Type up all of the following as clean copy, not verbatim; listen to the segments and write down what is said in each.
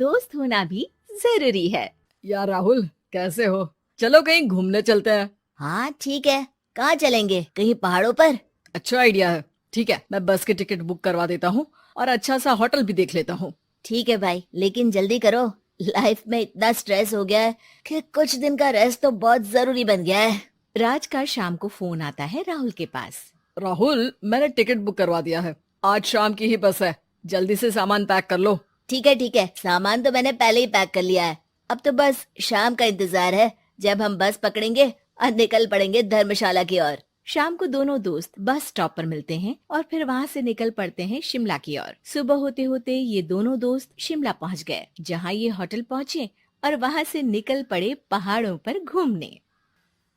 दोस्त होना भी जरूरी है। यार राहुल, कैसे हो? चलो कहीं घूमने चलते हैं। हाँ ठीक है, कहाँ चलेंगे? कहीं पहाड़ों पर? अच्छा आइडिया है। ठीक है, मैं बस की टिकट बुक करवा देता हूँ और अच्छा सा होटल भी देख लेता हूँ। ठीक है भाई, लेकिन जल्दी करो। लाइफ में इतना स्ट्रेस हो गया है कि कुछ दिन का रेस्ट तो बहुत जरूरी बन गया है। राज का शाम को फोन आता है राहुल के पास। राहुल, मैंने टिकट बुक करवा दिया है। आज शाम की ही बस है। जल्दी से सामान पैक कर लो। ठीक है, सामान तो मैंने पहले ही पैक कर लिया है। अब तो बस शाम का इंतजार है, जब हम बस पकड़ेंगे और निकल पड़ेंगे धर्मशाला की ओर। शाम को दोनों दोस्त बस स्टॉप पर मिलते हैं और फिर वहाँ से निकल पड़ते हैं शिमला की ओर। सुबह होते होते ये दोनों दोस्त शिमला पहुँच गए, जहाँ ये होटल पहुँचे और वहाँ से निकल पड़े पहाड़ों पर घूमने।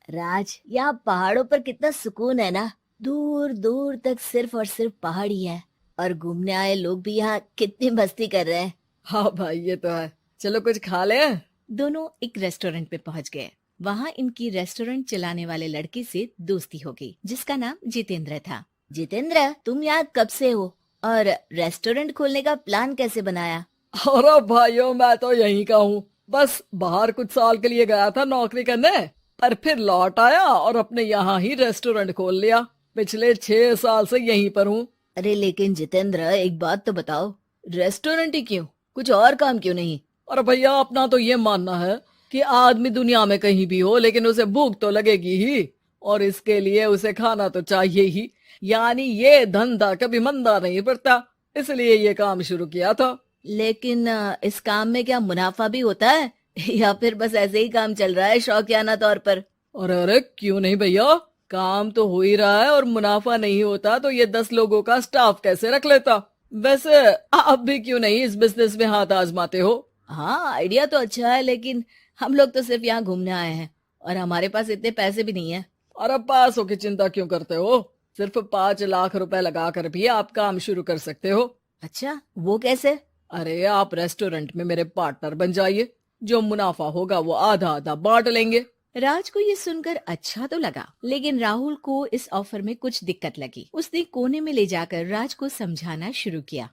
राज, यहाँ पहाड़ों पर कितना सुकून है ना। दूर दूर तक सिर्फ और सिर्फ पहाड़ ही है, और घूमने आए लोग भी यहाँ कितनी मस्ती कर रहे हैं। हाँ भाई, ये तो है। चलो कुछ खा ले। दोनों एक रेस्टोरेंट में पहुँच गए। वहाँ इनकी रेस्टोरेंट चलाने वाले लड़के से दोस्ती हो गई, जिसका नाम जितेंद्र था। जितेंद्र, तुम यहाँ कब से हो और रेस्टोरेंट खोलने का प्लान कैसे बनाया? अरे भाइयों, मैं तो यहीं का हूँ। बस बाहर कुछ साल के लिए गया था नौकरी करने, पर फिर लौट आया और अपने यहाँ ही रेस्टोरेंट खोल लिया। पिछले 6 साल से यहीं पर हूँ। अरे लेकिन जितेंद्र, एक बात तो बताओ, रेस्टोरेंट ही क्यों? कुछ और काम क्यों नहीं? और भैया, अपना तो ये मानना है कि आदमी दुनिया में कहीं भी हो, लेकिन उसे भूख तो लगेगी ही, और इसके लिए उसे खाना तो चाहिए ही। यानी ये धंधा कभी मंदा नहीं पड़ता, इसलिए ये काम शुरू किया था। लेकिन इस काम में क्या मुनाफा भी होता है या फिर बस ऐसे ही काम चल रहा है शौकियाना तौर पर? अरे अरे, क्यों नहीं भैया, काम तो हो ही रहा है, और मुनाफा नहीं होता तो ये 10 लोगों का स्टाफ कैसे रख लेता। वैसे आप भी क्यों नहीं इस बिजनेस में हाथ आजमाते हो? हाँ, आइडिया तो अच्छा है, लेकिन हम लोग तो सिर्फ यहाँ घूमने आए हैं और हमारे पास इतने पैसे भी नहीं है। अरे पैसों की चिंता क्यों करते हो? सिर्फ 5 लाख रुपए लगा कर भी आप काम शुरू कर सकते हो। अच्छा, वो कैसे? अरे आप रेस्टोरेंट में मेरे पार्टनर बन जाइए। जो मुनाफा होगा वो आधा आधा बांट लेंगे। राज को ये सुनकर अच्छा तो लगा, लेकिन राहुल को इस ऑफर में कुछ दिक्कत लगी। उसने कोने में ले जाकर राज को समझाना शुरू किया।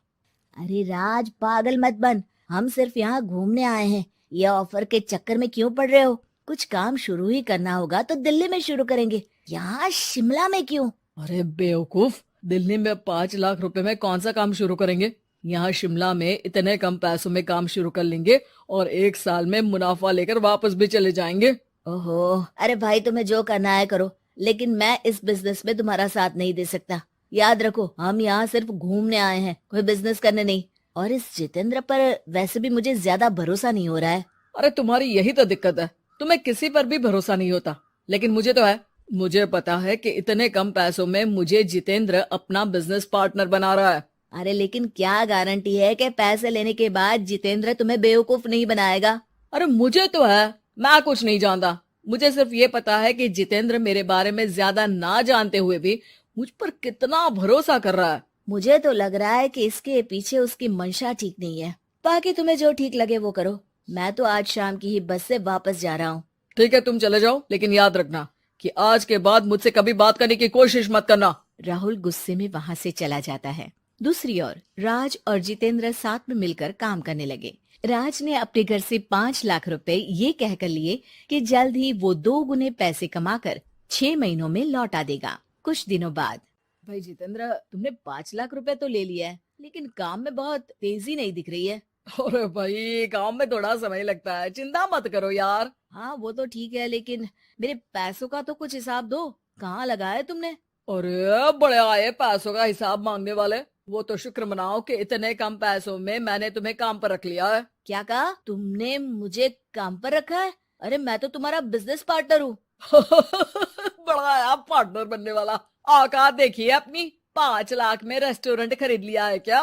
अरे राज, पागल मत बन। हम सिर्फ यहाँ घूमने आए हैं, ये ऑफर के चक्कर में क्यों पड़ रहे हो? कुछ काम शुरू ही करना होगा तो दिल्ली में शुरू करेंगे, यहाँ शिमला में क्यों? अरे बेवकूफ, दिल्ली में 5 लाख रुपए में कौन सा काम शुरू करेंगे? यहाँ शिमला में इतने कम पैसों में काम शुरू कर लेंगे और 1 साल में मुनाफा लेकर वापस भी चले जाएंगे। ओहो, अरे भाई, तुम्हें जो करना है करो, लेकिन मैं इस बिजनेस में तुम्हारा साथ नहीं दे सकता। याद रखो, हम यहाँ सिर्फ घूमने आए हैं, कोई बिजनेस करने नहीं। और इस जितेंद्र पर वैसे भी मुझे ज्यादा भरोसा नहीं हो रहा है। अरे तुम्हारी यही तो दिक्कत है, तुम्हें किसी पर भी भरोसा नहीं होता, लेकिन मुझे तो है। मुझे पता है कि इतने कम पैसों में मुझे जितेंद्र अपना बिजनेस पार्टनर बना रहा है। अरे लेकिन क्या गारंटी है कि पैसे लेने के बाद जितेंद्र तुम्हें बेवकूफ नहीं बनाएगा? अरे मुझे तो है, मैं कुछ नहीं जानता। मुझे सिर्फ ये पता है कि जितेंद्र मेरे बारे में ज्यादा ना जानते हुए भी मुझ पर कितना भरोसा कर रहा है। मुझे तो लग रहा है कि इसके पीछे उसकी मंशा ठीक नहीं है। बाकी तुम्हें जो ठीक लगे वो करो। मैं तो आज शाम की ही बस से वापस जा रहा हूँ। ठीक है, तुम चले जाओ, लेकिन याद रखना कि आज के बाद मुझसे कभी बात करने की कोशिश मत करना। राहुल गुस्से में वहाँ से चला जाता है। दूसरी ओर राज और जितेंद्र साथ में मिलकर काम करने लगे। राज ने अपने घर से 5 लाख रुपए ये कहकर लिए कि जल्द ही वो 2 गुने पैसे कमाकर 6 महीनों में लौटा देगा। कुछ दिनों बाद, भाई जितेंद्र, तुमने 5 लाख रुपए तो ले लिया है, लेकिन काम में बहुत तेजी नहीं दिख रही है। अरे भाई, काम में थोड़ा समय लगता है, चिंता मत करो यार। हाँ वो तो ठीक है, लेकिन मेरे पैसों का तो कुछ हिसाब दो। कहाँ लगाया तुमने? अरे बड़े आए पैसों का हिसाब मांगने वाले। वो तो शुक्र मनाओ कि इतने कम पैसों में मैंने तुम्हें काम पर रख लिया है। क्या कहा? तुमने मुझे काम पर रखा है? अरे मैं तो तुम्हारा बिजनेस पार्टनर हूँ। बड़ा आया पार्टनर बनने वाला। औकात देखिए अपनी, 5 लाख में रेस्टोरेंट खरीद लिया है क्या?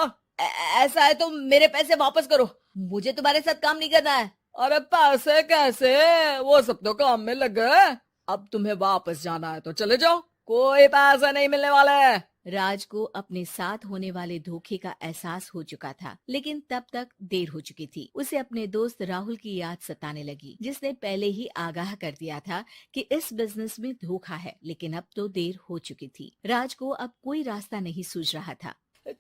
ऐसा है तो मेरे पैसे वापस करो, मुझे तुम्हारे साथ काम नहीं करना है। अरे पैसे कैसे, वो सब तो काम में लग गए। अब तुम्हें वापस जाना है तो चले जाओ, कोई पैसा नहीं मिलने वाला है। राज को अपने साथ होने वाले धोखे का एहसास हो चुका था, लेकिन तब तक देर हो चुकी थी। उसे अपने दोस्त राहुल की याद सताने लगी, जिसने पहले ही आगाह कर दिया था कि इस बिजनेस में धोखा है, लेकिन अब तो देर हो चुकी थी। राज को अब कोई रास्ता नहीं सूझ रहा था।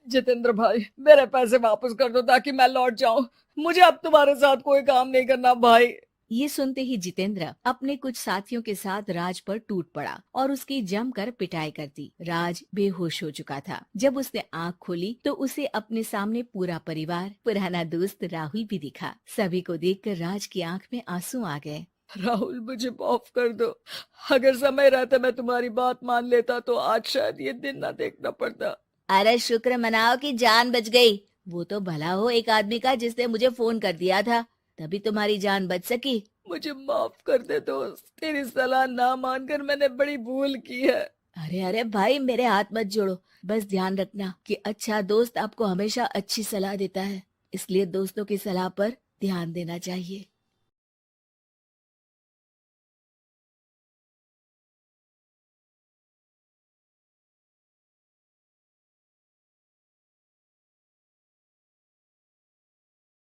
जितेंद्र भाई, मेरे पैसे वापस कर दो ताकि मैं लौट जाऊं। मुझे अब तुम्हारे साथ कोई काम नहीं करना भाई। ये सुनते ही जितेंद्र अपने कुछ साथियों के साथ राज पर टूट पड़ा और उसकी जमकर पिटाई कर दी। राज बेहोश हो चुका था। जब उसने आंख खोली तो उसे अपने सामने पूरा परिवार, पुराना दोस्त राहुल भी दिखा। सभी को देखकर राज की आंख में आंसू आ गए। राहुल, मुझे माफ कर दो। अगर समय रहते मैं तुम्हारी बात मान लेता तो आज शायद ये दिन ना देखना पड़ता। अरे शुक्र मनाओ कि जान बच गई। वो तो भला हो एक आदमी का जिसने मुझे फोन कर दिया था, तभी तुम्हारी जान बच सकी। मुझे माफ कर दे दोस्त, तेरी सलाह ना मानकर मैंने बड़ी भूल की है। अरे अरे भाई, मेरे हाथ मत जोड़ो। बस ध्यान रखना कि अच्छा दोस्त आपको हमेशा अच्छी सलाह देता है, इसलिए दोस्तों की सलाह पर ध्यान देना चाहिए।